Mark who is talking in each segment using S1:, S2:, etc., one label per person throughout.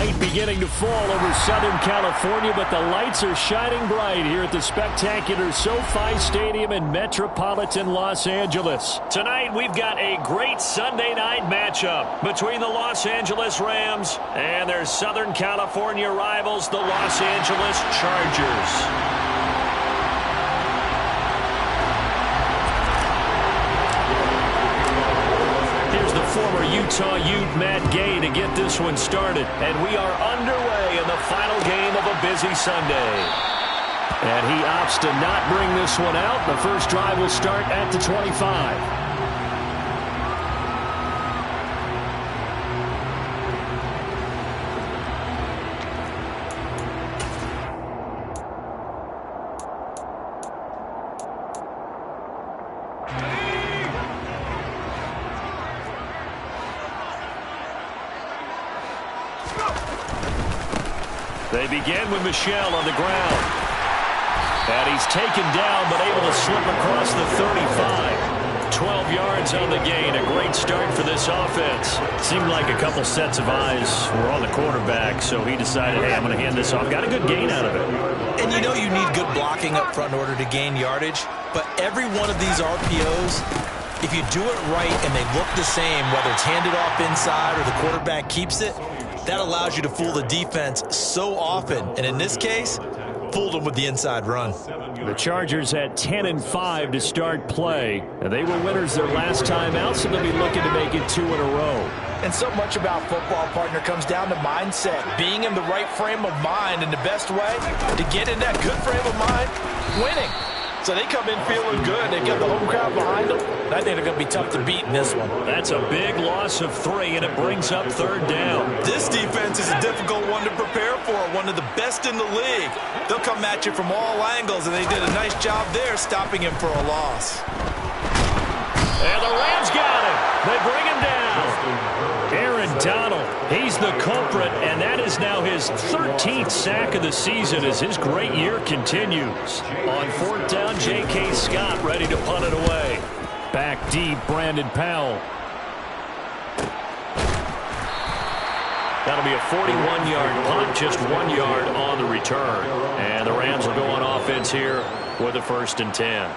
S1: Night beginning to fall over Southern California, but the lights are shining bright here at the spectacular SoFi Stadium in metropolitan Los Angeles. Tonight, we've got a great Sunday night matchup between the Los Angeles Rams and their Southern California rivals, the Los Angeles Chargers. Former Utah Ute Matt Gay to get this one started. And we are underway in the final game of a busy Sunday. And he opts to not bring this one out. The first drive will start at the 25. They begin with Michel on the ground. And he's taken down, but able to slip across the 35. 12 yards on the gain. A great start for this offense. Seemed like a couple sets of eyes were on the quarterback, so he decided, hey, I'm going to hand this off. Got a good gain out of it.
S2: And you know you need good blocking up front in order to gain yardage. But every one of these RPOs, if you do it right and they look the same, whether it's handed off inside or the quarterback keeps it, that allows you to fool the defense so often. And in this case, fooled them with the inside run.
S1: The Chargers at 10-5 to start play. And they were winners their last time out, so they'll be looking to make it 2 in a row.
S3: And so much about football, partner, comes down to mindset. Being in the right frame of mind, and the best way to get in that good frame of mind, winning. So they come in feeling good. They got the home crowd behind them. I think they're going to be tough to beat in this one.
S1: That's a big loss of 3, and it brings up third down.
S2: This defense is a difficult one to prepare for, one of the best in the league. They'll come at you from all angles, and they did a nice job there stopping him for a loss.
S1: And the Rams got him. They bring him down. Aaron Donald, he's the culprit, and that is now his 13th sack of the season as his great year continues. On fourth down, J.K. Scott ready to punt it away. Back deep, Brandon Powell. That'll be a 41-yard punt, just 1 yard on the return. And the Rams will go on offense here with a 1st and 10.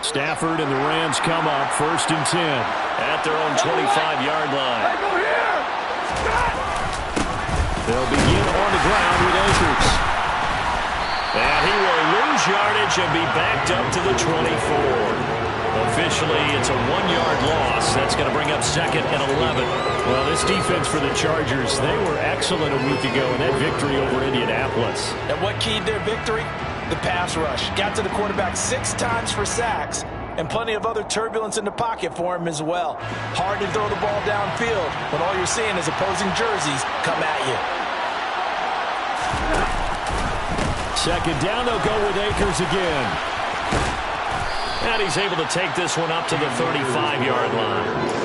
S1: Stafford and the Rams come up 1st and 10 at their own 25-yard line. They'll begin on the ground with Akers. And he will lose yardage and be backed up to the 24. Officially, it's a 1-yard loss. That's going to bring up 2nd and 11. Well, this defense for the Chargers, they were excellent a week ago in that victory over Indianapolis.
S3: And what keyed their victory? The pass rush. Got to the quarterback 6 times for sacks, and plenty of other turbulence in the pocket for him as well. Hard to throw the ball downfield when all you're seeing is opposing jerseys come at you.
S1: 2nd down, they'll go with Akers again. And he's able to take this one up to the 35-yard line.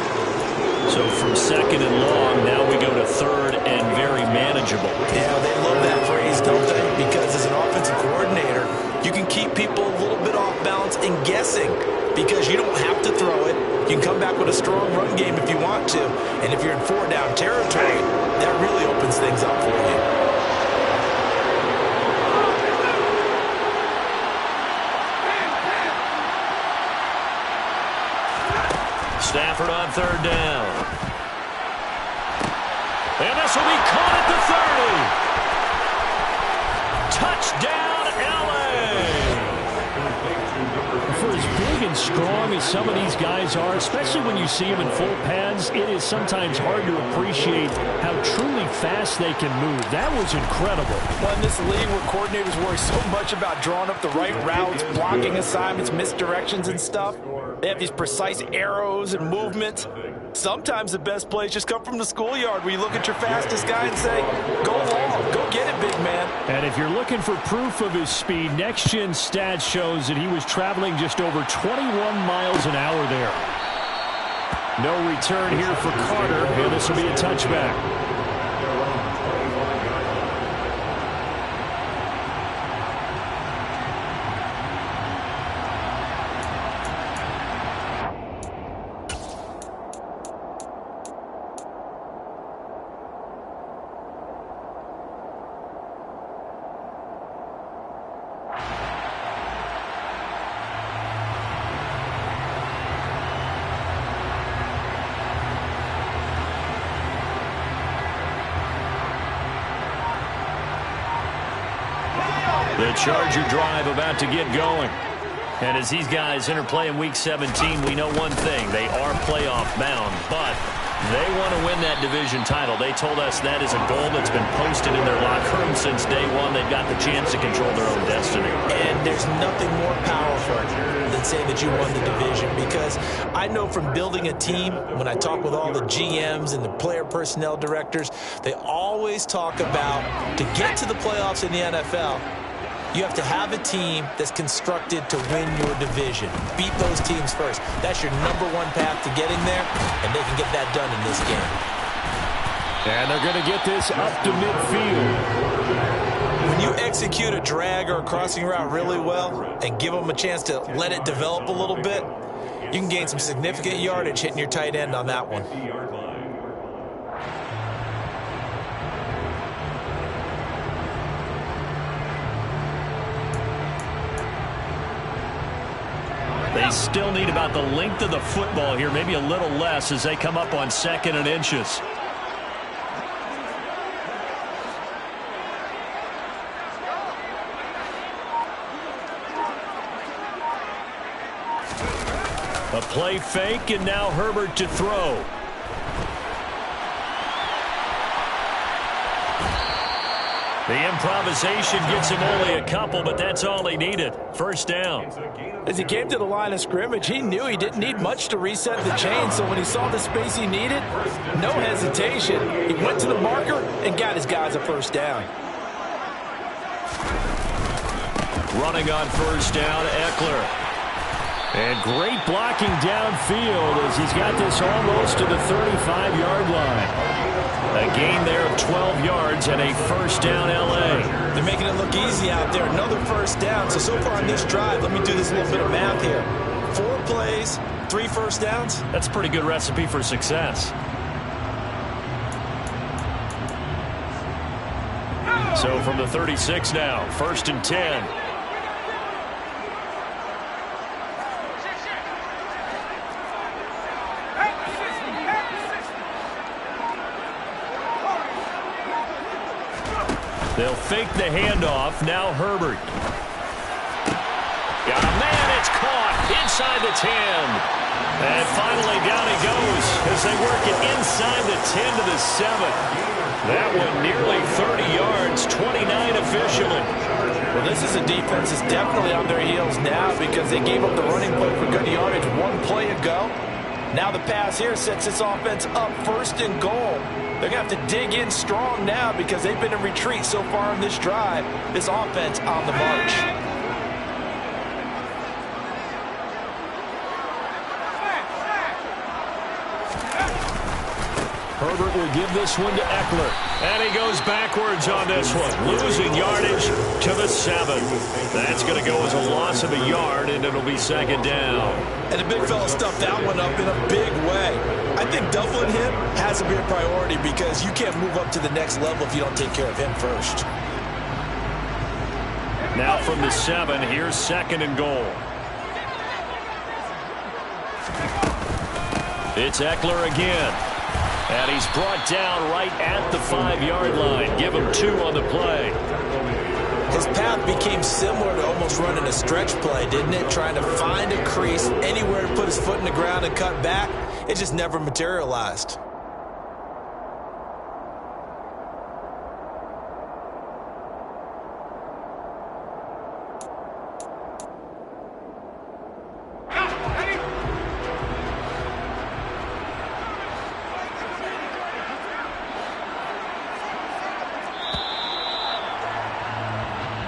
S1: So from 2nd and long, now we go to 3rd and very manageable.
S2: Yeah, they love that phrase, don't they? Because as an offensive coordinator, you can keep people a little bit off balance and guessing because you don't have to throw it. You can come back with a strong run game if you want to. And if you're in 4-down territory, that really opens things up for you.
S1: Stafford on 3rd down. And this will be caught at the 30. Touchdown, L.A. For as big and strong as some of these guys are, especially when you see them in full pads, it is sometimes hard to appreciate how truly fast they can move. That was incredible.
S3: Well, in this league where coordinators worry so much about drawing up the right routes, blocking assignments, misdirections and stuff, they have these precise arrows and movements. Sometimes the best plays just come from the schoolyard where you look at your fastest guy and say, go long, go get it, big man.
S1: And if you're looking for proof of his speed, Next Gen Stats shows that he was traveling just over 21 miles an hour there. No return here for Carter, and this will be a touchback. The Charger drive about to get going. And as these guys interplay in Week 17, we know one thing. They are playoff bound, but they want to win that division title. They told us that is a goal that's been posted in their locker room since day one. They've got the chance to control their own destiny.
S2: And there's nothing more powerful than saying that you won the division, because I know from building a team, when I talk with all the GMs and the player personnel directors, they always talk about, to get to the playoffs in the NFL, you have to have a team that's constructed to win your division. Beat those teams first. That's your #1 path to getting there, and they can get that done in this game.
S1: And they're going to get this up to midfield.
S2: When you execute a drag or a crossing route really well and give them a chance to let it develop a little bit, you can gain some significant yardage hitting your tight end on that one.
S1: They still need about the length of the football here, maybe a little less as they come up on 2nd and inches. A play fake, and now Herbert to throw. The improvisation gets him only a couple, but that's all he needed. First down.
S3: As he came to the line of scrimmage, he knew he didn't need much to reset the chain, so when he saw the space he needed, no hesitation. He went to the marker and got his guys a first down.
S1: Running on first down, Eckler. And great blocking downfield as he's got this almost to the 35-yard line. A gain there of 12 yards and a first down, L.A.
S2: They're making it look easy out there. Another first down. So far on this drive, let me do this little bit of math here. 4 plays, 3 first downs.
S1: That's a pretty good recipe for success. So from the 36 now, 1st and 10. They'll fake the handoff. Now Herbert. Got a man. It's caught inside the 10. And finally down he goes as they work it inside the 10 to the 7. That one nearly 30 yards, 29 officially.
S3: Well, this is a defense that's definitely on their heels now because they gave up the running play for good yardage 1 play ago. Now the pass here sets this offense up 1st and goal. They're going to have to dig in strong now because they've been in retreat so far in this drive. This offense on the march.
S1: Herbert will give this one to Eckler. And he goes backwards on this one. Losing yardage to the 7. That's going to go as a loss of a yard, and it'll be 2nd down.
S2: And the big fella stuffed that one up in a big way. I think doubling him has to be a priority because you can't move up to the next level if you don't take care of him first.
S1: Now from the 7, here's 2nd and goal. It's Eckler again. And he's brought down right at the 5-yard line. Give him 2 on the play.
S2: His path became similar to almost running a stretch play, didn't it? Trying to find a crease, anywhere to put his foot in the ground and cut back. It just never materialized.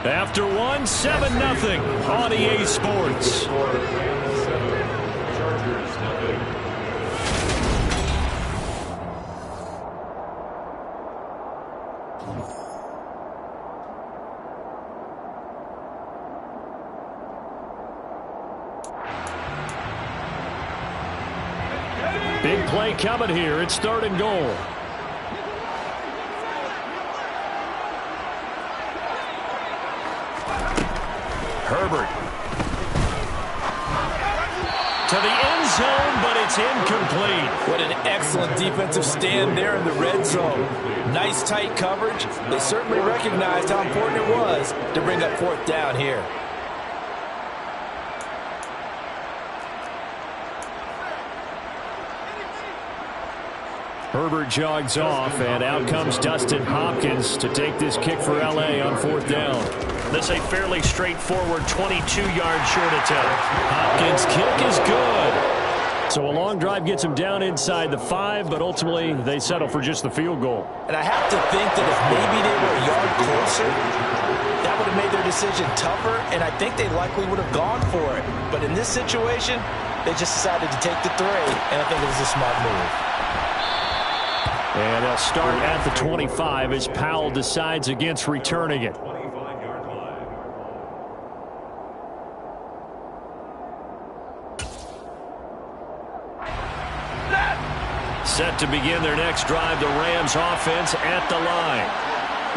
S1: After 1, 7-0 on EA Sports. Big play coming here. It's 3rd and goal. Herbert to the end zone, but it's incomplete.
S3: What an excellent defensive stand there in the red zone. Nice tight coverage. They certainly recognized how important it was to bring up fourth down here.
S1: Herbert jogs off, and out comes Dustin Hopkins to take this kick for L.A. on fourth down. This a fairly straightforward 22-yard short attempt. Hopkins' kick is good. So a long drive gets him down inside the 5, but ultimately they settle for just the field goal.
S3: And I have to think that if maybe they were a yard closer, that would have made their decision tougher, and I think they likely would have gone for it. But in this situation, they just decided to take the 3, and I think it was a smart move.
S1: And they'll start at the 25 as Powell decides against returning it. Set to begin their next drive, the Rams offense at the line.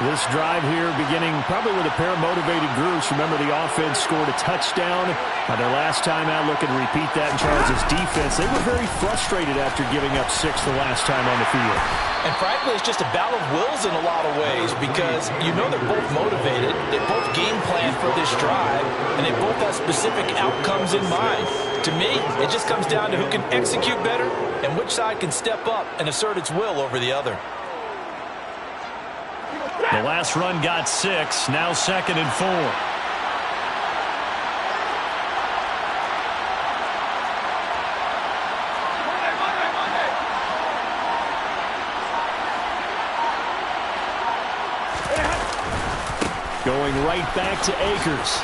S1: This drive here beginning probably with a pair of motivated groups. Remember, the offense scored a touchdown their last time out. Looking to repeat that in Charles' defense. They were very frustrated after giving up 6 the last time on the field.
S3: And frankly, it's just a battle of wills in a lot of ways because you know they're both motivated. They both game plan for this drive, and they both have specific outcomes in mind. To me, it just comes down to who can execute better and which side can step up and assert its will over the other.
S1: The last run got 6, now 2nd and 4. Going right back to Akers.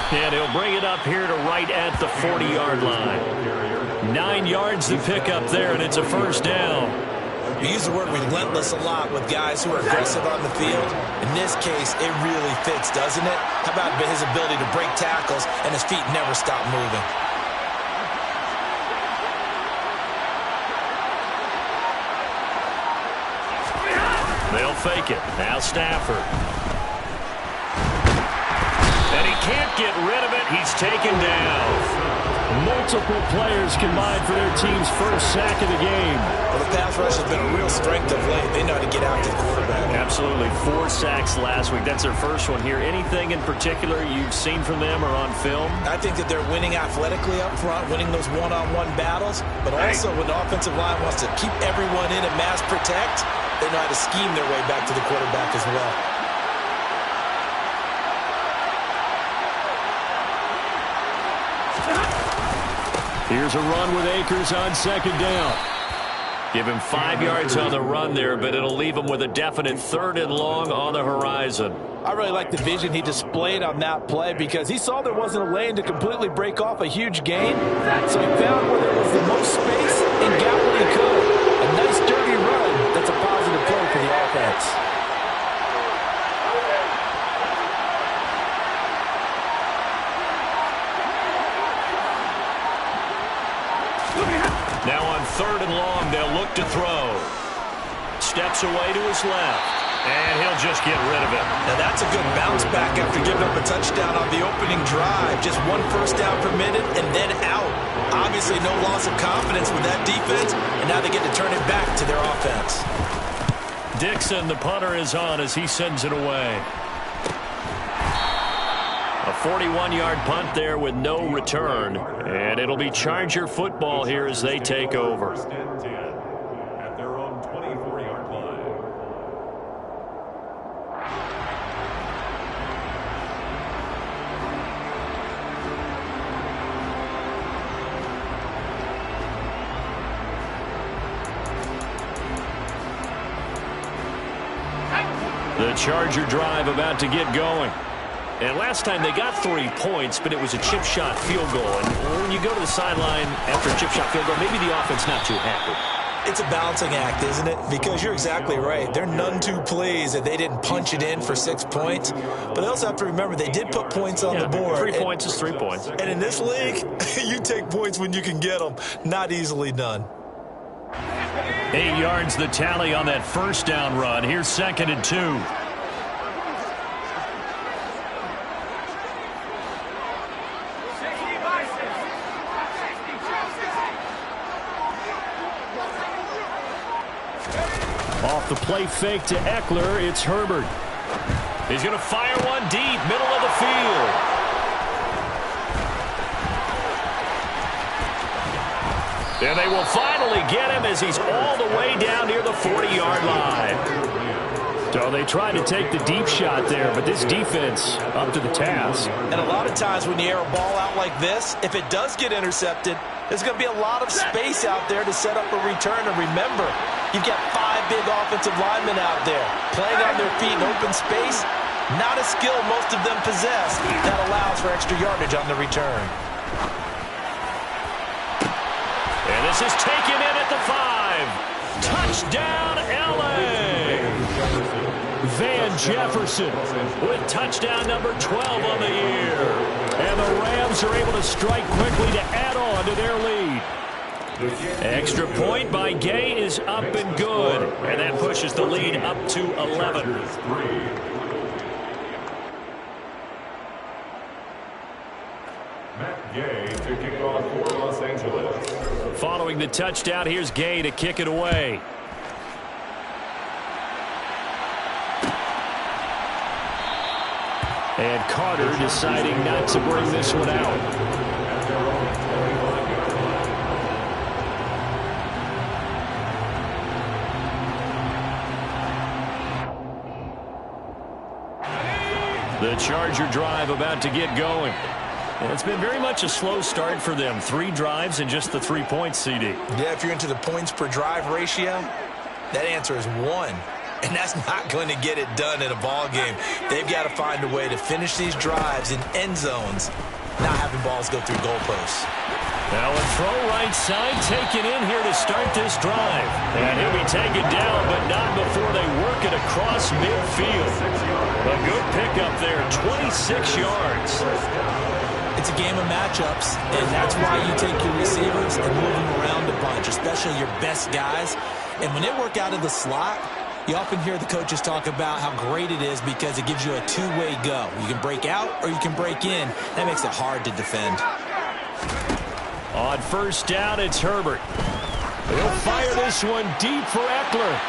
S1: And he'll bring it up here to right at the 40-yard line. 9 yards to pick up there, and it's a first down.
S2: We use the word relentless a lot with guys who are aggressive on the field. In this case, it really fits, doesn't it? How about his ability to break tackles and his feet never stop moving?
S1: They'll fake it. Now Stafford. And he can't get rid of it. He's taken down. Multiple players combined for their team's first sack of the game.
S2: Well, the pass rush has been a real strength of late. They know how to get after the quarterback.
S1: Absolutely. 4 sacks last week. That's their first one here. Anything in particular you've seen from them or on film?
S2: I think that they're winning athletically up front, winning those one-on-one battles, but also when the offensive line wants to keep everyone in and mass protect, they know how to scheme their way back to the quarterback as well.
S1: Here's a run with Akers on 2nd down. Give him 5 yards on the run there, but it'll leave him with a definite 3rd and long on the horizon.
S3: I really like the vision he displayed on that play because he saw there wasn't a lane to completely break off a huge gain. So he found where there was the most space and got what he could. A nice dirty run that's a positive play for the offense.
S1: Now on 3rd and long, they'll look to throw. Steps away to his left, and he'll just get rid of it.
S2: Now that's a good bounce back after giving up a touchdown on the opening drive. Just 1 first down per minute and then out. Obviously no loss of confidence with that defense, and now they get to turn it back to their offense.
S1: Dixon, the punter, is on as he sends it away. A 41-yard punt there with no return. And it'll be Charger football here as they take over.
S4: At their own 24-yard line.
S1: The Charger drive about to get going. And last time they got 3 points, but it was a chip shot field goal. And when you go to the sideline after a chip shot field goal, maybe the offense not too happy.
S2: It's a balancing act, isn't it? Because you're exactly right. They're none too pleased that they didn't punch it in for 6 points. But they also have to remember they did put points on the board.
S1: 3 points is 3 points.
S2: And in this league, you take points when you can get them. Not easily done.
S1: 8 yards the tally on that first down run. Here's 2nd and 2. Off the play fake to Eckler, it's Herbert. He's going to fire one deep, middle of the field. And they will finally get him as he's all the way down near the 40-yard line. So they tried to take the deep shot there, but this defense up to the task.
S2: And a lot of times when you air a ball out like this, if it does get intercepted, there's going to be a lot of space out there to set up a return. And remember, you've got 5 big offensive linemen out there playing on their feet in open space. Not a skill most of them possess that allows for extra yardage on the return.
S1: And this is taken in at the 5. Touchdown, L.A. Van Jefferson with touchdown number 12 on the year. And the Rams are able to strike quickly to add on to their lead. Extra point by Gay is up and good. And that pushes the lead up to 11.
S4: Matt Gay to kick off for Los Angeles.
S1: Following the touchdown, here's Gay to kick it away. And Carter deciding not to bring this one out. The Charger drive about to get going. And it's been very much a slow start for them. 3 drives and just the 3 points, CD.
S2: Yeah, if you're into the points per drive ratio, that answer is 1. And that's not going to get it done in a ball game. They've got to find a way to finish these drives in end zones, not having balls go through goalposts.
S1: Now a throw right side taken in here to start this drive. And he'll be taken down, but not before they work it across midfield. A good pickup there, 26 yards.
S2: It's a game of matchups, and that's why you take your receivers and move them around a bunch, especially your best guys. And when they work out of the slot, you often hear the coaches talk about how great it is because it gives you a two-way go. You can break out or you can break in. That makes it hard to defend.
S1: On first down, it's Herbert. He'll fire this one deep for Eckler.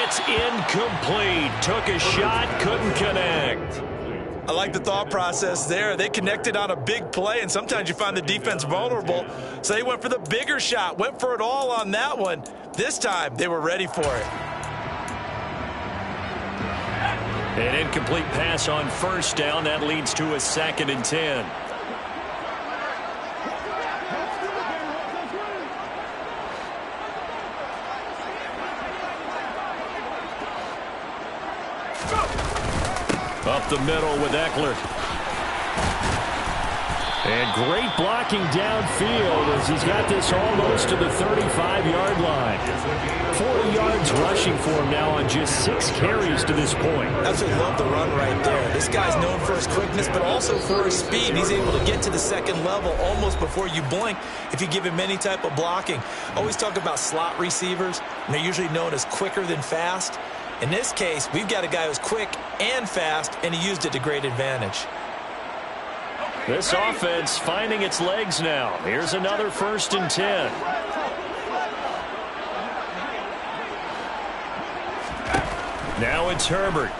S1: It's incomplete. Took a shot, couldn't connect.
S2: I like the thought process there. They connected on a big play, and sometimes you find the defense vulnerable. So they went for the bigger shot, went for it all on that one. This time, they were ready for it.
S1: An incomplete pass on first down. That leads to a 2nd and 10. Up the middle with Eckler. And great blocking downfield as he's got this almost to the 35-yard line. 40 yards rushing for him now on just 6 carries to this point.
S2: That's what I love the run right there. This guy's known for his quickness, but also for his speed. He's able to get to the second level almost before you blink if you give him any type of blocking. Always talk about slot receivers, and they're usually known as quicker than fast. In this case, we've got a guy who's quick and fast, and he used it to great advantage.
S1: This offense finding its legs now. Here's another 1st and 10. Now it's Herbert.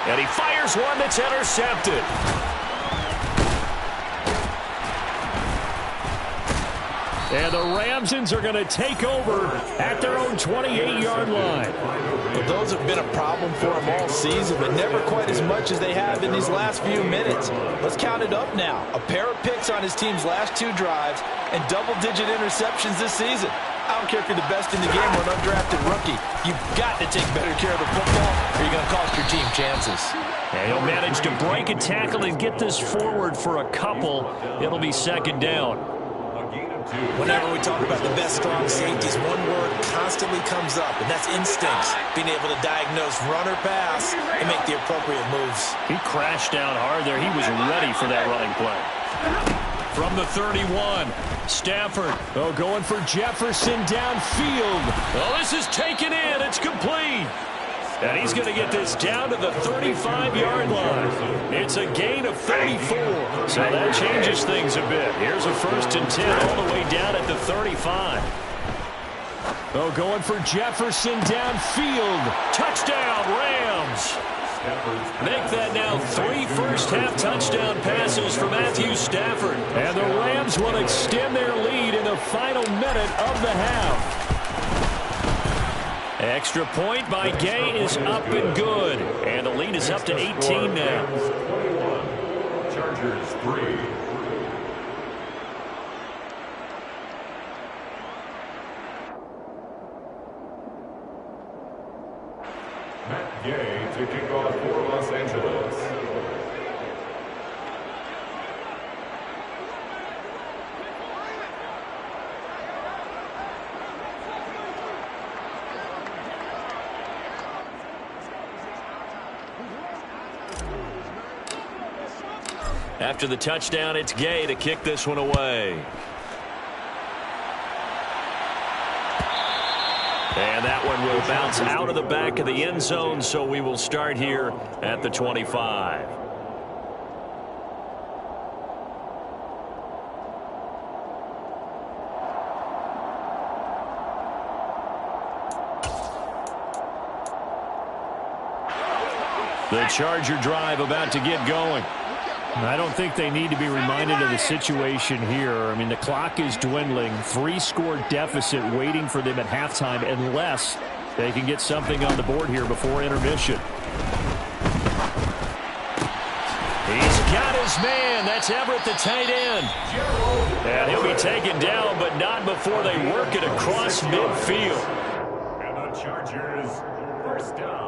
S1: And he fires one that's intercepted. And the Ramsons are going to take over at their own 28-yard line.
S3: Well, those have been a problem for them all season, but never quite as much as they have in these last few minutes. Let's count it up now. A pair of picks on his team's last 2 drives and double-digit interceptions this season. I don't care if you're the best in the game or an undrafted rookie. You've got to take better care of the football or you're going to cost your team chances.
S1: And he'll manage to break a tackle and get this forward for a couple. It'll be 2nd down.
S2: Whenever we talk about the best strong safeties, one word constantly comes up, and that's instincts. Being able to diagnose run or pass and make the appropriate moves.
S1: He crashed down hard there. He was ready for that running play. From the 31, Stafford, going for Jefferson downfield. Oh, this is taken in. It's complete. And he's going to get this down to the 35-yard line. It's a gain of 34. So that changes things a bit. Here's a 1st and 10 all the way down at the 35. Oh, going for Jefferson downfield. Touchdown, Rams. Make that now 3 first-half touchdown passes for Matthew Stafford. And the Rams will extend their lead in the final minute of the half. Extra point by Gay is up and good. And the lead is up to 18 now.
S4: Chargers 3. Matt Gay to kick off for Los Angeles.
S1: After the touchdown, it's Gay to kick this one away. And that one will bounce out of the back of the end zone, so we will start here at the 25. The Charger drive about to get going. I don't think they need to be reminded of the situation here. I mean, the clock is dwindling. 3-score deficit waiting for them at halftime unless they can get something on the board here before intermission. He's got his man. That's Everett, the tight end. And he'll be taken down, but not before they work it across midfield.
S4: And the Chargers, first down.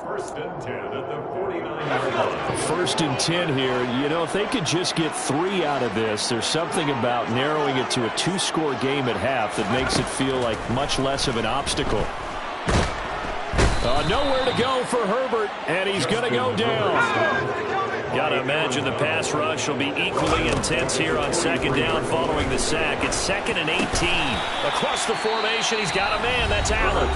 S4: First and 10 at the 49-yard line.
S1: First and 10 here. You know, if they could just get 3 out of this, there's something about narrowing it to a 2-score game at half that makes it feel like much less of an obstacle. Nowhere to go for Herbert, and he's going to go down. Got to imagine the pass rush will be equally intense here on second down following the sack. It's 2nd and 18. Across the formation, he's got a man. That's Allen.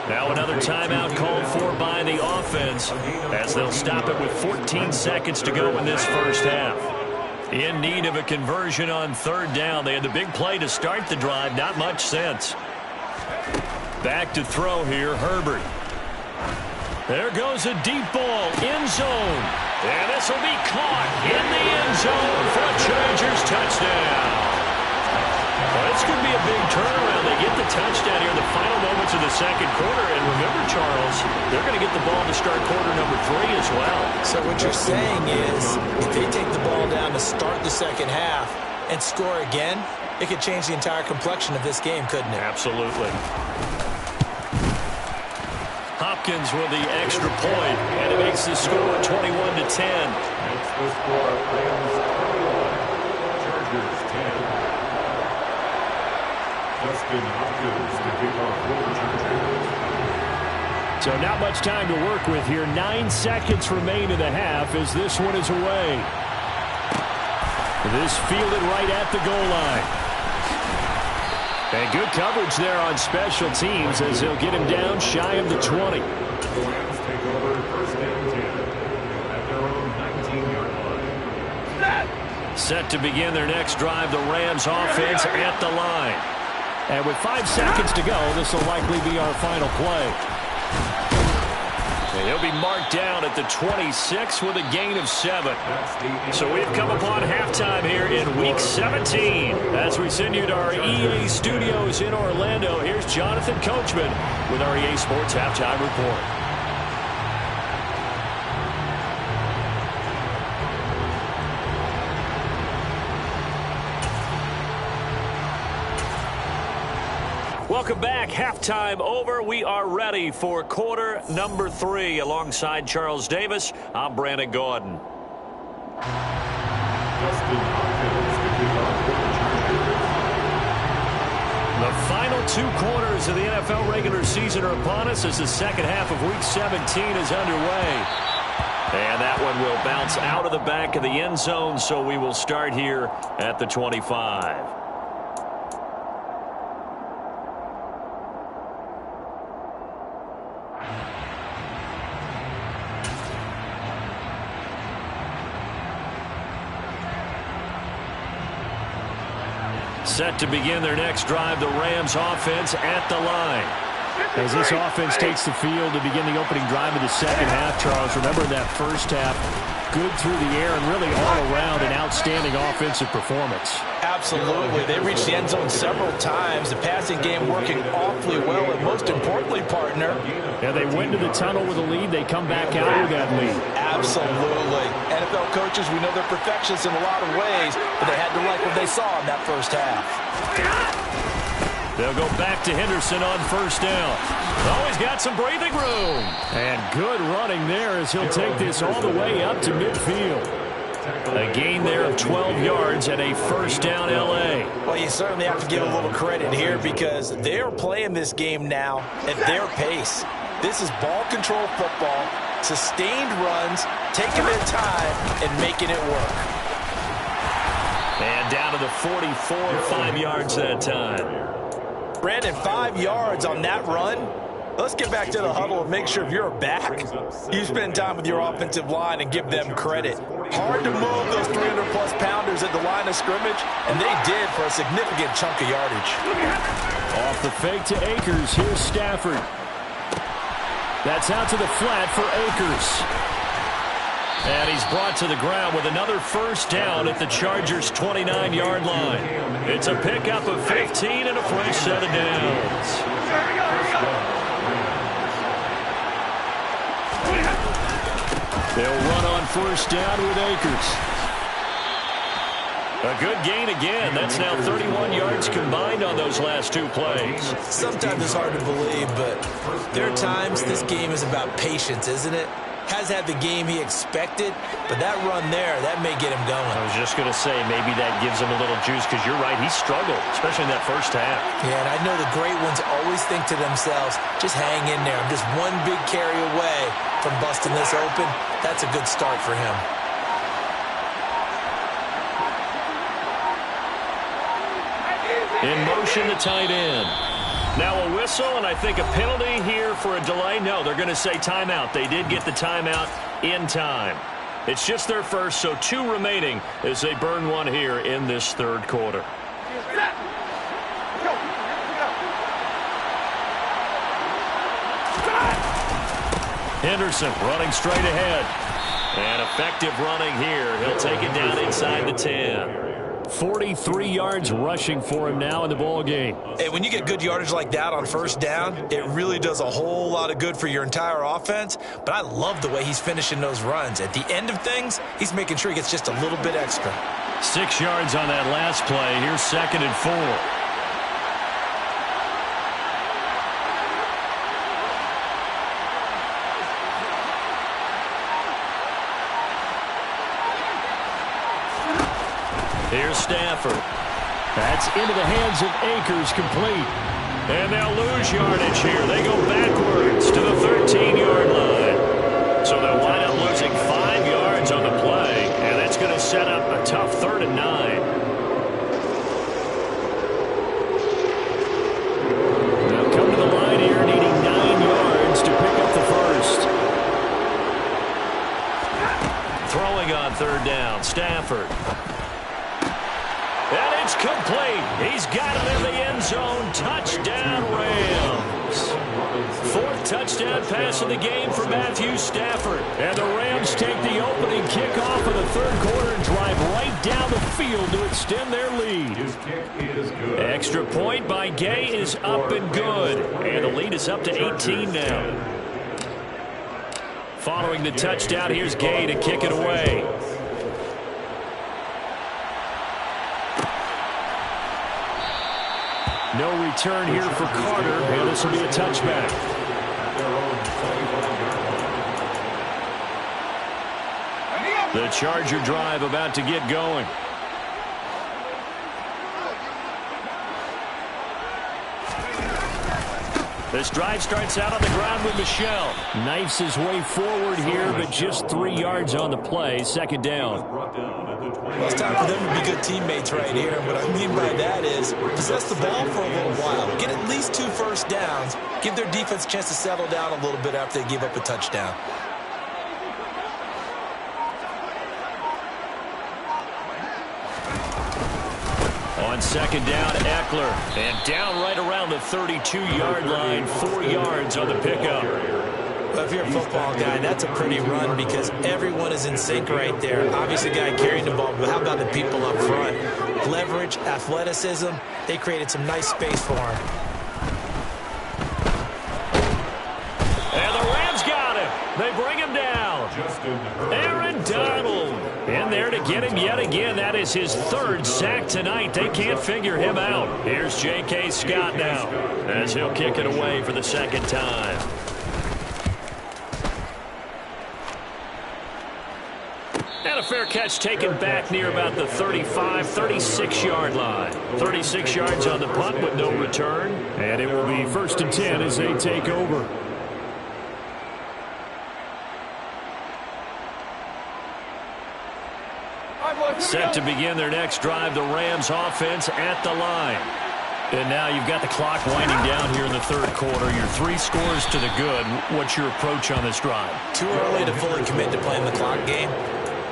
S1: Now another timeout called for by the offense as they'll stop it with 14 seconds to go in this first half. In need of a conversion on third down. They had the big play to start the drive. Not much sense. Back to throw here, Herbert. There goes a deep ball, end zone. And this will be caught in the end zone for a Chargers touchdown. Well, this could be a big turnaround. They get the touchdown here in the final moments of the second quarter. And remember, Charles, they're going to get the ball to start quarter number 3 as well.
S2: So what you're saying is if they take the ball down to start the second half and score again, it could change the entire complexion of this game, couldn't it?
S1: Absolutely. Hopkins with the extra point, and it makes the score 21-10.
S4: That's the score. Rams 21, Chargers 10. Justin Hopkins to kick off for the Chargers.
S1: So not much time to work with here. 9 seconds remain in the half as this one is away. This fielded right at the goal line. And good coverage there on special teams as they'll get him down shy of the 20.
S4: The Rams take over first and 10 at their own 19-yard line.
S1: Set to begin their next drive, the Rams offense at the line. And with 5 seconds to go, this will likely be our final play. And he'll be marked down at the 26 with a gain of 7. So we've come upon halftime here in Week 17. As we send you to our EA studios in Orlando, here's Jonathan Coachman with our EA Sports Halftime Report. Welcome back. Halftime over. We are ready for quarter number 3. Alongside Charles Davis, I'm Brandon Gordon. The final 2 quarters of the NFL regular season are upon us as the second half of Week 17 is underway. And that one will bounce out of the back of the end zone, so we will start here at the 25. Set to begin their next drive, the Rams offense at the line. As this offense takes the field to begin the opening drive of the second half, Charles, remember that first half, good through the air and really all around an outstanding offensive performance.
S3: Absolutely. They reached the end zone several times. The passing game working awfully well, and most importantly, partner.
S1: Yeah, they went to the tunnel with a lead. They come back out with that lead.
S3: Absolutely. NFL coaches, we know they're perfectionists in a lot of ways, but they had to like what they saw in that first half.
S1: They'll go back to Henderson on first down. Oh, he's got some breathing room. And good running there as he'll take this all the way up to midfield. A gain there of 12 yards and a first down L.A.
S3: Well, you certainly have to give a little credit here because they're playing this game now at their pace. This is ball control football, sustained runs, taking their time, and making it work.
S1: And down to the 44, 5 yards that time.
S3: Brandon, 5 yards on that run. Let's get back to the huddle and make sure if you're a back, you spend time with your offensive line and give them credit. Hard to move those 300-plus pounders at the line of scrimmage, and they did for a significant chunk of yardage.
S1: Off the fake to Akers. Here's Stafford. That's out to the flat for Akers. And he's brought to the ground with another first down at the Chargers' 29-yard line. It's a pickup of 15 and a fresh set of downs. They'll run on first down with Akers. A good gain again. That's now 31 yards combined on those last two plays.
S2: Sometimes it's hard to believe, but there are times this game is about patience, isn't it? Has had the game he expected, but that run there, that may get him going.
S1: I was just going to say, maybe that gives him a little juice because you're right, he struggled, especially in that first half.
S2: Yeah, and I know the great ones always think to themselves, just hang in there. I'm just one big carry away from busting this open. That's a good start for him.
S1: In motion, the tight end. Now a whistle, and I think a penalty here for a delay. No, they're going to say timeout. They did get the timeout in time. It's just their first, so 2 remaining as they burn one here in this third quarter. Henderson running straight ahead. And effective running here. He'll take it down inside the 10. 43 yards rushing for him now in the ball game.
S2: Hey, when you get good yardage like that on first down, it really does a whole lot of good for your entire offense. But I love the way he's finishing those runs. At the end of things, he's making sure he gets just a little bit extra.
S1: 6 yards on that last play. Here's 2nd and 4. Here's Stafford. That's into the hands of Akers, complete. And they'll lose yardage here. They go backwards to the 13-yard line. So they'll wind up losing 5 yards on the play, and that's going to set up a tough 3rd and 9. They'll come to the line here, needing 9 yards to pick up the first. Throwing on 3rd down, Stafford. And it's complete. He's got it in the end zone. Touchdown, Rams. 4th touchdown pass of the game for Matthew Stafford. And the Rams take the opening kickoff of the third quarter and drive right down the field to extend their lead. Extra point by Gay is up and good. And the lead is up to 18 now. Following the touchdown, here's Gay to kick it away. No return here for Carter, and this will be a touchback. The Charger drive about to get going. This drive starts out on the ground with Michel. Knifes his way forward here, but just 3 yards on the play. 2nd down.
S2: Well, it's time for them to be good teammates right here. And what I mean by that is possess the ball for a little while. Get at least 2 first downs. Give their defense a chance to settle down a little bit after they give up a touchdown.
S1: On second down, Eckler. And down right around the 32-yard line, 4 yards on the pickup.
S2: Well, if you're a football guy, that's a pretty run because everyone is in sync right there. Obviously, the guy carrying the ball, but how about the people up front? Leverage, athleticism, they created some nice space for him.
S1: And the Rams got him. They bring him down. Aaron Donald in there to get him yet again. That is his 3rd sack tonight. They can't figure him out. Here's J.K. Scott now as he'll kick it away for the 2nd time. And a fair catch taken back near about the 35, 36-yard line. 36 yards on the punt with no return. And it will be 1st and 10 as they take over. Set to begin their next drive, the Rams offense at the line. And now you've got the clock winding down here in the 3rd quarter. Your 3 scores to the good. What's your approach on this drive?
S2: Too early to fully commit to playing the clock game.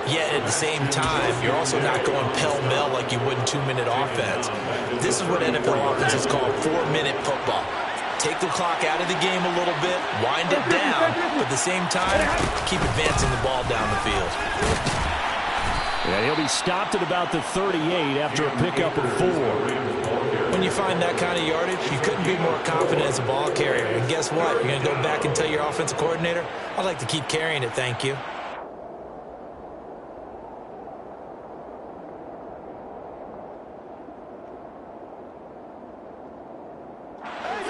S2: Yet at the same time, you're also not going pell-mell like you would in 2-minute offense. This is what NFL offenses call 4-minute football. Take the clock out of the game a little bit, wind it down, but at the same time, keep advancing the ball down the field.
S1: Yeah, he'll be stopped at about the 38 after a pickup of 4.
S2: When you find that kind of yardage, you couldn't be more confident as a ball carrier. And guess what? You're going to go back and tell your offensive coordinator, I'd like to keep carrying it, thank you.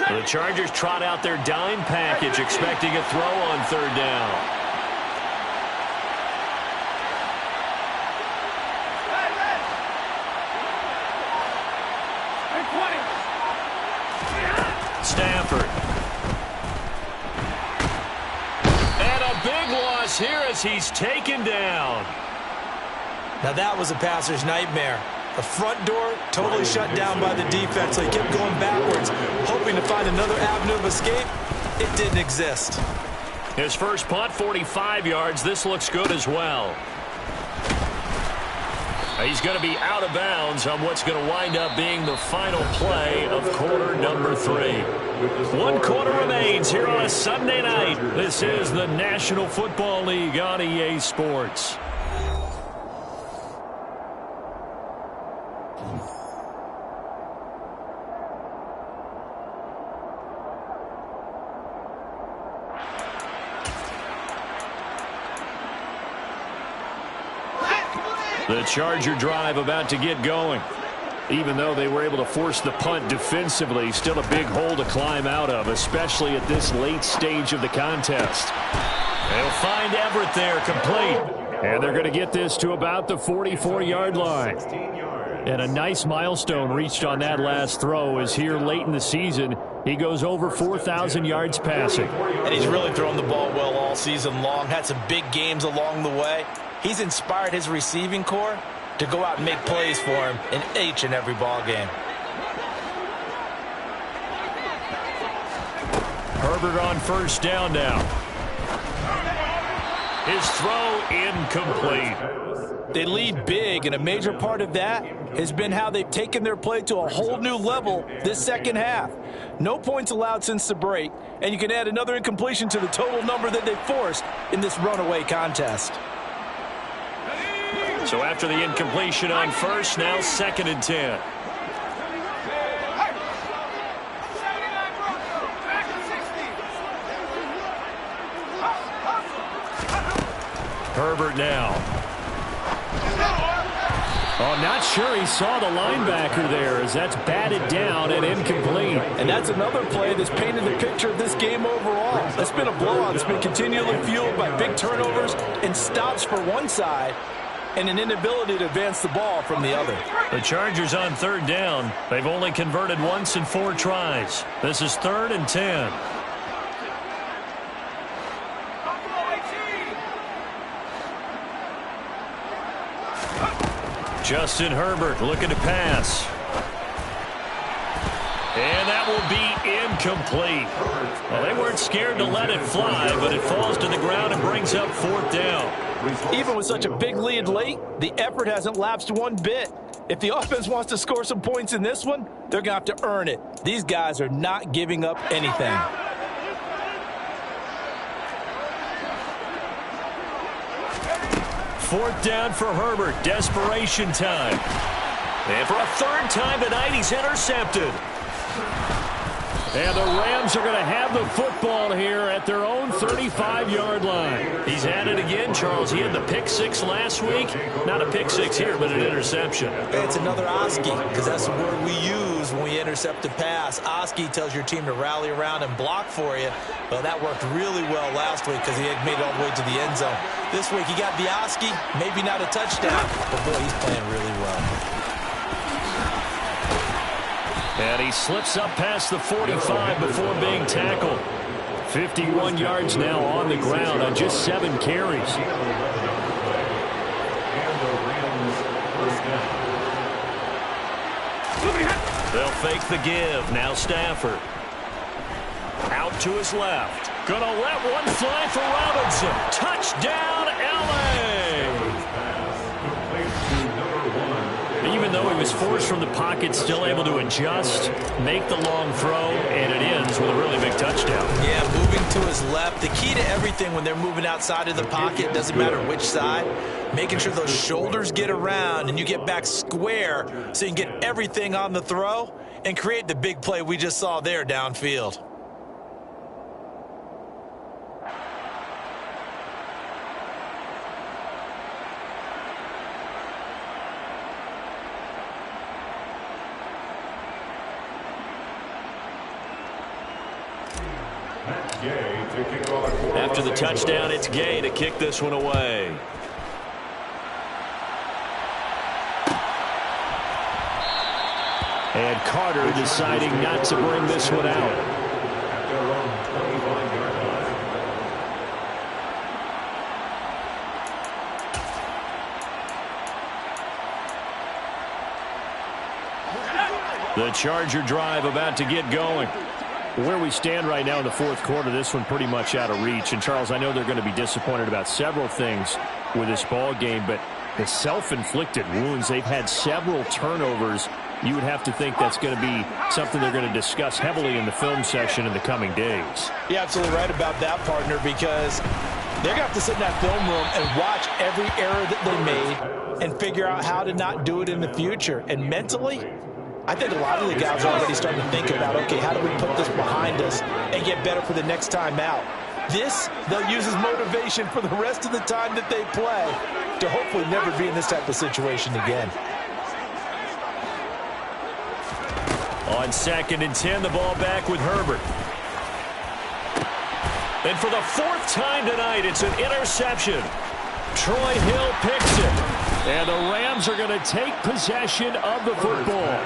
S1: The Chargers trot out their dime package, expecting a throw on 3rd down. Stafford. And a big loss here as he's taken down.
S2: Now that was a passer's nightmare. The front door totally shut down by the defense, so he kept going backwards, hoping to find another avenue of escape. It didn't exist.
S1: His first punt, 45 yards. This looks good as well. He's going to be out of bounds on what's going to wind up being the final play of quarter number 3. 1 quarter remains here on a Sunday night. This is the National Football League on EA Sports. The Charger drive about to get going. Even though they were able to force the punt defensively, still a big hole to climb out of, especially at this late stage of the contest. They'll find Everett there, complete. And they're going to get this to about the 44-yard line. And a nice milestone reached on that last throw is here late in the season. He goes over 4,000 yards passing.
S3: And he's really thrown the ball well all season long. Had some big games along the way. He's inspired his receiving corps to go out and make plays for him in each and every ball game.
S1: Herbert on 1st down now. His throw incomplete.
S3: They lead big, and a major part of that has been how they've taken their play to a whole new level this 2nd half. No points allowed since the break, and you can add another incompletion to the total number that they forced in this runaway contest.
S1: So after the incompletion on 1st, now 2nd and 10. Herbert now. Oh, not sure he saw the linebacker there as that's batted down and incomplete.
S3: And that's another play that's painted the picture of this game overall. It's been a blowout. It's been continually fueled by big turnovers and stops for one side and an inability to advance the ball from the other.
S1: The Chargers on 3rd down. They've only converted once in 4 tries. This is 3rd and 10. Justin Herbert looking to pass. And that will be incomplete. Well, they weren't scared to let it fly, but it falls to the ground and brings up 4th down.
S3: Even with such a big lead late, the effort hasn't lapsed one bit. If the offense wants to score some points in this one, they're going to have to earn it. These guys are not giving up anything.
S1: Fourth down for Herbert. Desperation time. And for a third time tonight, he's intercepted. And the Rams are going to have the football here at their own 35-yard line. He's at it again, Charles. He had the pick six last week. Not a pick six here, but an interception.
S2: It's another Oski, because that's the word we use when we intercept a pass. Oski tells your team to rally around and block for you. Well, that worked really well last week because he had made it all the way to the end zone. This week he got the Oski, maybe not a touchdown, but boy, he's playing really well.
S1: And he slips up past the 45 before being tackled. 51 yards now on the ground on just 7 carries. They'll fake the give. Now Stafford. Out to his left. Gonna let one fly for Robinson. Touchdown, L.A. Even though he was forced from the pocket, still able to adjust, make the long throw, and it ends with a really big touchdown.
S2: Yeah, moving to his left. The key to everything when they're moving outside of the pocket, doesn't matter which side, making sure those shoulders get around and you get back square so you can get everything on the throw and create the big play we just saw there downfield.
S1: After the touchdown, it's Gay to kick this one away. And Carter deciding not to bring this one out. The Charger drive about to get going. Where we stand right now in the fourth quarter, this one pretty much out of reach. And, Charles, I know they're going to be disappointed about several things with this ball game, but the self-inflicted wounds, they've had several turnovers. You would have to think that's going to be something they're going to discuss heavily in the film session in the coming days.
S3: You're absolutely right about that, partner, because they're going to have to sit in that film room and watch every error that they made and figure out how to not do it in the future. And mentally, I think a lot of the guys are already starting to think about, okay, how do we put this behind us and get better for the next time out? This, they'll use as motivation for the rest of the time that they play to hopefully never be in this type of situation again.
S1: On 2nd and 10, the ball back with Herbert. And for the 4th time tonight, it's an interception. Troy Hill picks it. And the Rams are going to take possession of the football.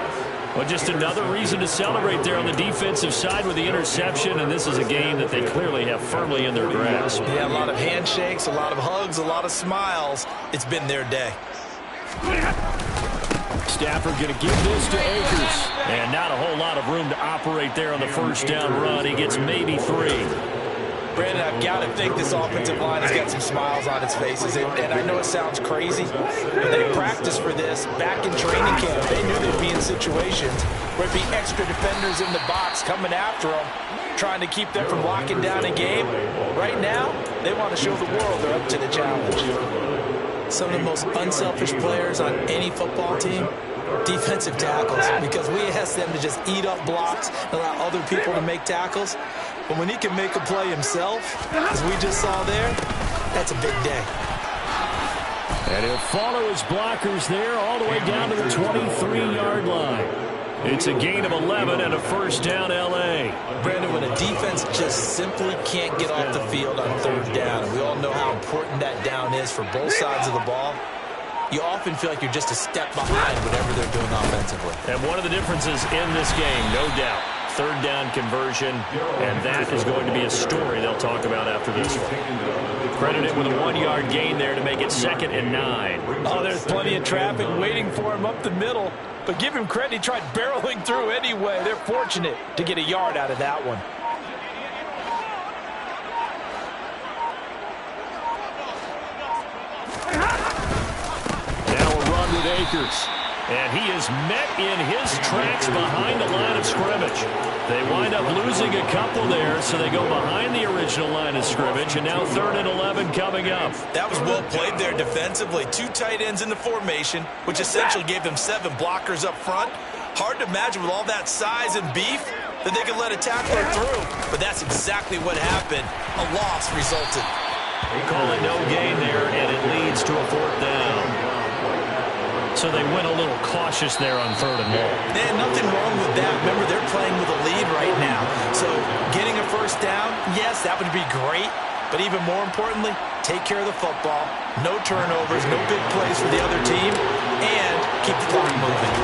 S1: Well, just another reason to celebrate there on the defensive side with the interception, and this is a game that they clearly have firmly in their grasp.
S2: Yeah, a lot of handshakes, a lot of hugs, a lot of smiles. It's been their day.
S1: Stafford going to give this to Akers. And not a whole lot of room to operate there on the first down run. He gets maybe 3.
S3: Brandon, I've got to think this offensive line has got some smiles on its faces. And I know it sounds crazy, but they practiced for this back in training camp. They knew they'd be in situations where it'd be extra defenders in the box coming after them, trying to keep them from locking down a game. Right now, they want to show the world they're up to the challenge.
S2: Some of the most unselfish players on any football team, defensive tackles, because we ask them to just eat up blocks and allow other people to make tackles. But when he can make a play himself, as we just saw there, that's a big day.
S1: And he'll follow his blockers there all the way down to the 23-yard line. It's a gain of 11 and a first down, L.A.
S2: Brandon, when a defense just simply can't get off the field on 3rd down, and we all know how important that down is for both sides of the ball, you often feel like you're just a step behind whatever they're doing offensively.
S1: And one of the differences in this game, no doubt, 3rd down conversion, and that is going to be a story they'll talk about after this one. Credited with a 1-yard gain there to make it 2nd and 9.
S3: Oh, there's plenty of traffic waiting for him up the middle, but give him credit, he tried barreling through anyway. They're fortunate to get a yard out of that one.
S1: Now a run with Akers. And he is met in his tracks behind the line of scrimmage. They wind up losing a couple there, so they go behind the original line of scrimmage, and now 3rd and 11 coming up.
S2: That was well played there defensively. 2 tight ends in the formation, which essentially gave them 7 blockers up front. Hard to imagine with all that size and beef that they could let a tackler through. But that's exactly what happened. A loss resulted.
S1: They call it no gain there, and it leads to a 4th down. So they went a little cautious there on 3rd and long.
S2: Man, nothing wrong with that. Remember, they're playing with a lead right now. So getting a 1st down, yes, that would be great. But even more importantly, take care of the football. No turnovers, no big plays for the other team, and keep the clock moving.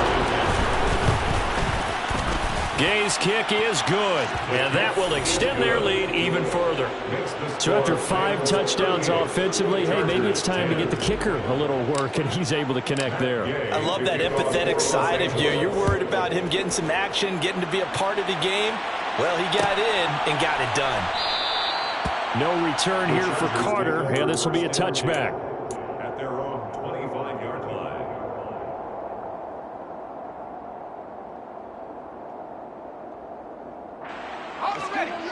S1: Gay's kick is good, and that will extend their lead even further. So after 5 touchdowns offensively, hey, maybe it's time to get the kicker a little work, and he's able to connect there.
S3: I love that empathetic side of you. You're worried about him getting some action, getting to be a part of the game. Well, he got in and got it done.
S1: No return here for Carter, and this will be a touchback.
S4: At their own 25-yard line.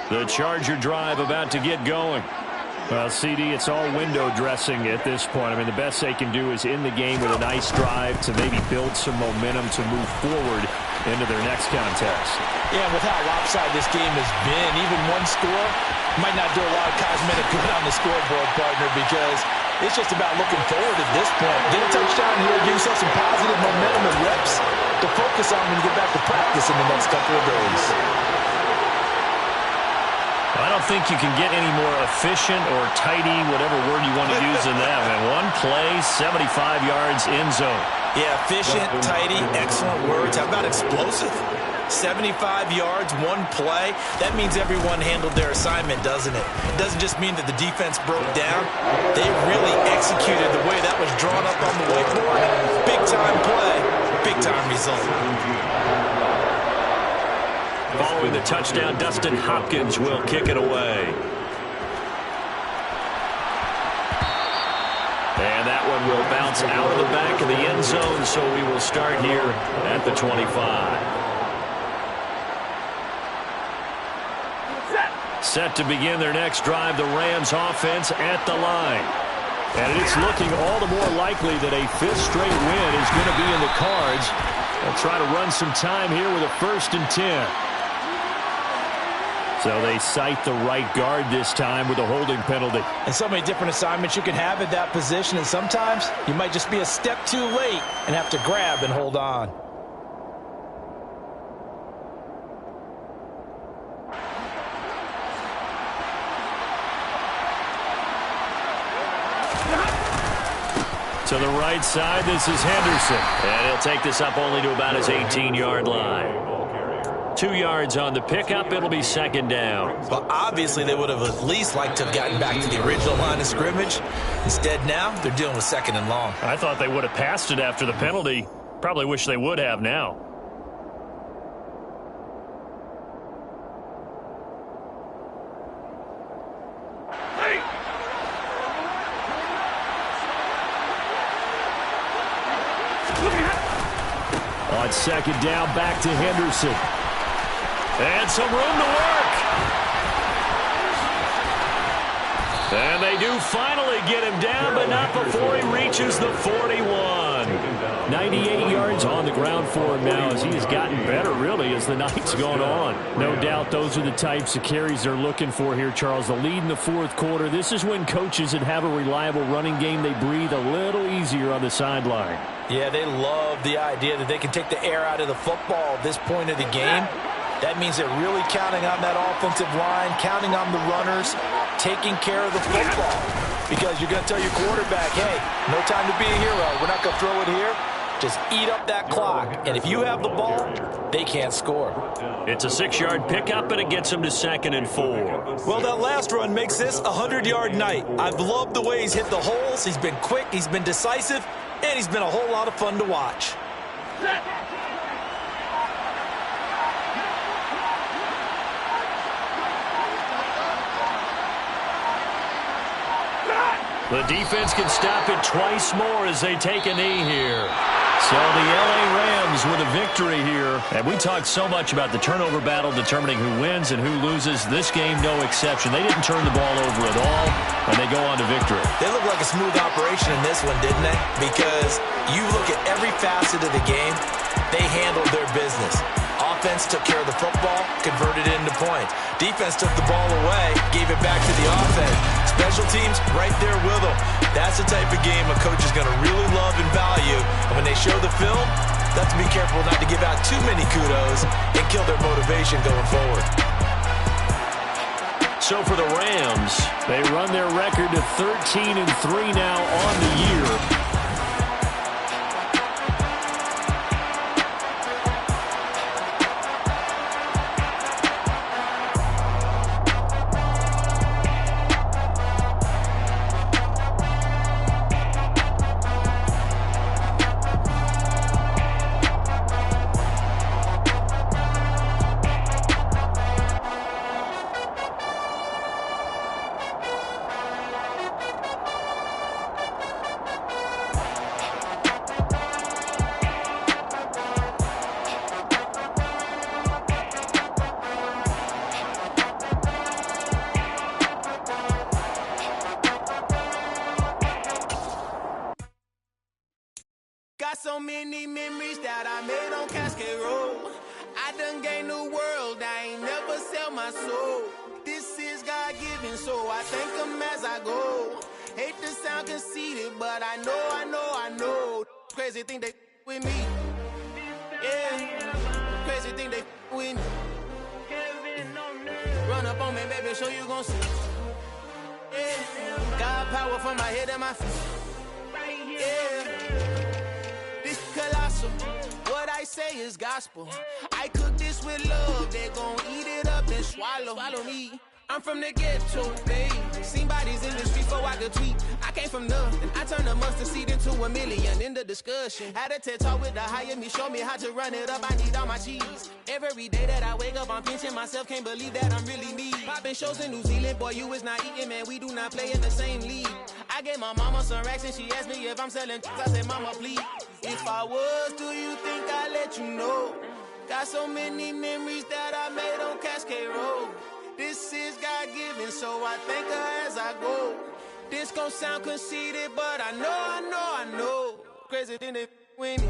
S1: The Charger drive about to get going. Well, CD, it's all window dressing at this point. I mean, the best they can do is in the game with a nice drive to maybe build some momentum to move forward into their next contest.
S3: Yeah, with how lopsided this game has been, even one score might not do a lot of cosmetic good on the scoreboard, partner, because it's just about looking forward at this point. Get a touchdown here, give yourself some positive momentum and reps to focus on when you get back to practice in the next couple of days.
S1: I don't think you can get any more efficient or tidy, whatever word you want to use in that. Man, one play, 75 yards in zone.
S2: Yeah, efficient, tidy, excellent words. How about explosive? 75 yards, one play. That means everyone handled their assignment, doesn't it? It doesn't just mean that the defense broke down. They really executed the way that was drawn up on the whiteboard. Big-time play, big-time result.
S1: Following the touchdown, Dustin Hopkins will kick it away. And that one will bounce out of the back of the end zone, so we will start here at the 25. Set to begin their next drive, the Rams offense at the line. And it's looking all the more likely that a 5th straight win is going to be in the cards. They'll try to run some time here with a 1st and 10. So they cite the right guard this time with a holding penalty.
S3: And so many different assignments you can have at that position, and sometimes you might just be a step too late and have to grab and hold on.
S1: To the right side, this is Henderson. And he'll take this up only to about his 18-yard line. 2 yards on the pickup. It'll be 2nd down.
S2: But obviously they would have at least liked to have gotten back to the original line of scrimmage. Instead now, they're dealing with 2nd and long.
S1: I thought they would have passed it after the penalty. Probably wish they would have now. On 2nd down, back to Henderson. And some room to work. And they do finally get him down, but not before he reaches the 41. 98 yards on the ground for him now as he has gotten better, really, as the night's gone on. No doubt those are the types of carries they're looking for here, Charles. The lead in the 4th quarter. This is when coaches that have a reliable running game, they breathe a little easier on the sideline.
S3: Yeah, they love the idea that they can take the air out of the football at this point of the game. That means they're really counting on that offensive line, counting on the runners, taking care of the football. Because you're going to tell your quarterback, hey, no time to be a hero. We're not going to throw it here. Just eat up that clock. And if you have the ball, they can't score.
S1: It's a 6-yard pickup, and it gets them to 2nd and 4.
S2: Well, that last run makes this a 100-yard night. I've loved the way he's hit the holes. He's been quick, he's been decisive, and he's been a whole lot of fun to watch.
S1: The defense can stop it twice more as they take a knee here. So the L.A. Rams with a victory here. And we talked so much about the turnover battle determining who wins and who loses. This game, no exception. They didn't turn the ball over at all, and they go on to victory.
S2: They look like a smooth operation in this one, didn't they? Because you look at every facet of the game, they handled their business. Offense took care of the football, converted it into points. Defense took the ball away, gave it back to the offense. Special teams, right there with them. That's the type of game a coach is going to really love and value. And when they show the film, they have to be careful not to give out too many kudos and kill their motivation going forward.
S1: So for the Rams, they run their record to 13-3 now on the year.
S5: Got so many memories that I made on Cascade Road. I done gained the world, I ain't never sell my soul. This is God-given, so I thank him as I go. Hate to sound conceited, but I know. Crazy thing they with me. Yeah, crazy thing they with me. Run up on me, baby, so you gon' see. Yeah, God power from my head and my feet. Yeah. Colossal. What I say is gospel. I cook this with love. They gon' eat it up and swallow me. I'm from the ghetto, babe. Seen bodies in the street before I could tweet. I came from nothing. I turned a mustard seed into $1 million in the discussion. Had a TED talk with the higher me. Show me how to run it up. I need all my cheese. Every day that I wake up, I'm pinching myself. Can't believe that I'm really me. Popping shows in New Zealand. Boy, you is not eating, man. We do not play in the same league. I gave my mama some racks and she asked me if I'm selling. I said, mama, please. If I was, do you think I'd let you know? Got so many memories that I made on Cascade Road. This is God-given, so I thank her as I go. This gon' sound conceited, but I know. Crazy thing they with me.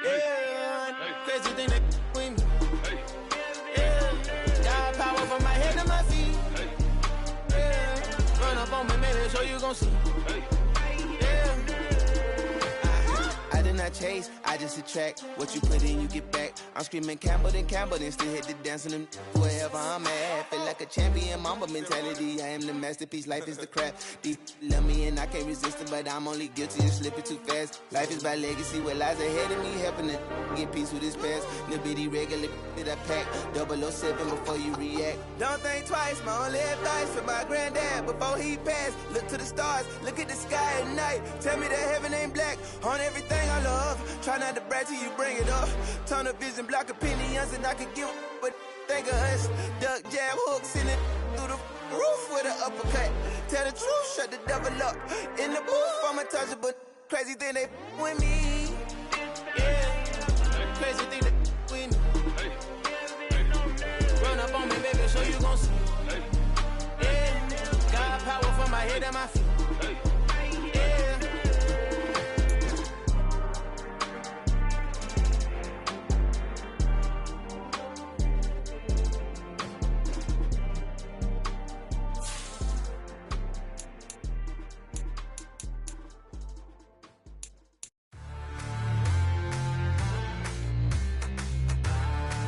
S5: Yeah, crazy thing they with me. Yeah, got power from my head to my feet. Yeah, run up on me, maybe, so you gon' see. I did not chase, I just attract. What you put in, you get back. I'm screaming Campbell, then still hit the dance and them wherever I'm at. Feel like a champion, mamba mentality. I am the masterpiece, life is the crap. Deep love me and I can't resist it, but I'm only guilty of slipping too fast. Life is by legacy, what lies ahead of me, helping to get peace with this past. The bitty regular that I pack, 007 before you react. Don't think twice, my only advice for my granddad before he passed. Look to the stars, look at the sky at night. Tell me that heaven ain't black on everything I love. Try not to brag till you bring it up. Tunnel vision, block opinions, and I could give but think of us. Duck jab hooks in it through the roof with an uppercut. Tell the truth, shut the devil up. In the booth, I'm untouchable. Crazy thing they with me. Yeah, crazy thing they with me. Run up on me, baby, so you gon' see. Yeah, got power from my head and my feet.